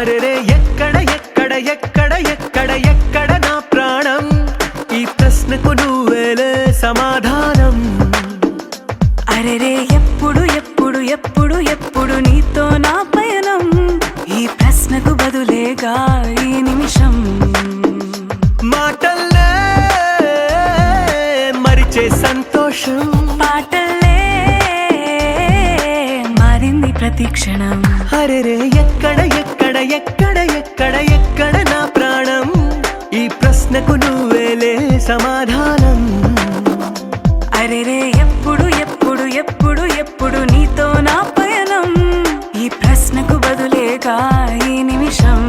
అరెరే ఎక్కడ ఎక్కడ ఎక్కడ ఎక్కడ ఎక్కడ నా ప్రాణం, ఈ ప్రశ్నకు నువ్వేలే సమాధానం. అరెరే ఎప్పుడు ఎప్పుడు ఎప్పుడు ఎప్పుడు నీతో నా పయనం, ఈ ప్రశ్నకు బదులేగా ఈ నిమిషం. మాటల్లే మరిచే సంతోషం, పాటల్లే మారింది ప్రతి క్షణం. అరెరే ఎక్కడ ఎక్కడ ఎక్కడ ఎక్కడ ఎక్కడ నా ప్రాణం, ఈ ప్రశ్నకు నువ్వేలే సమాధానం. అరెరే ఎప్పుడు ఎప్పుడు ఎప్పుడు ఎప్పుడు నీతో నా పయనం, ఈ ప్రశ్నకు బదులేగా ఈ నిమిషం.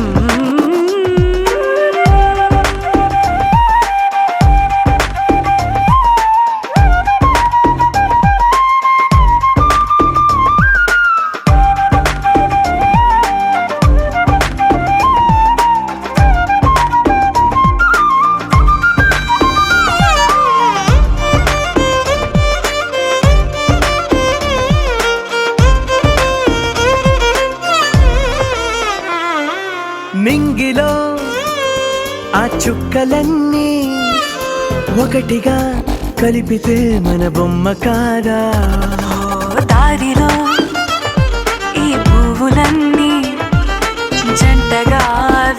మింగిలో ఆ చుక్కలన్నీ ఒకటిగా కలిపితే మన బొమ్మ కాదా. దారిలో ఈ పువ్వులన్నీ జంటగా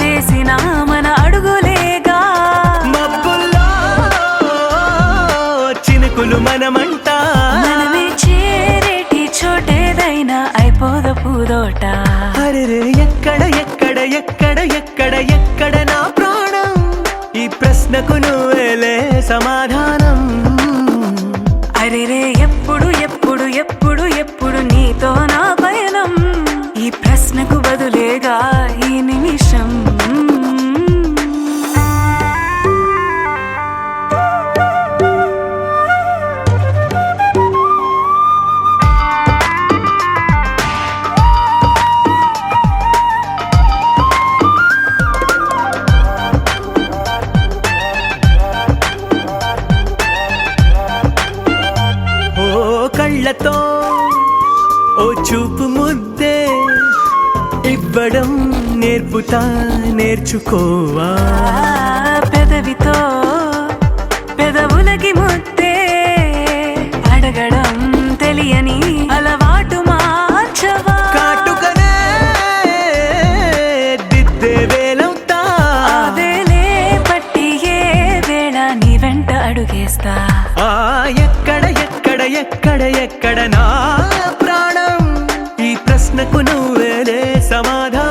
వేసిన మన అడుగులేగా. మబ్బుల్లో చినుకులు మనమంట, మనమే చేరేటి చోటేదైనా అయిపోద పూదోట. అరెరే ఎక్కడ ఎక్కడ ఎక్కడ ఎక్కడ ఎక్కడ నా ప్రాణం, ఈ ప్రశ్నకు నువ్వేలే సమాధానం. అరెరే ఎప్పుడు ఎప్పుడు ఎప్పుడు ఎప్పుడు నీతో నా పయనం, ఈ ప్రశ్నకు బదులేగా ఈ నిమిషం. కళ్ళతో ఓ చూపు ముద్దే ఇవ్వడం నేర్పుతా, నేర్చుకోవా. పెదవితో పెదవులకి ముద్దే అడగడం తెలియని అలవాటు మార్చవా. కాటుకనే దిద్దే వేలవుతా, ఆ వేలే పట్టి ఏ వేళ నీ వెంట అడుగేస్తా. ఎక్కడ ఎక్కడ ఎక్కడ ఎక్కడ నా ప్రాణం, ఈ ప్రశ్నకు నువ్వేలే సమాధానం.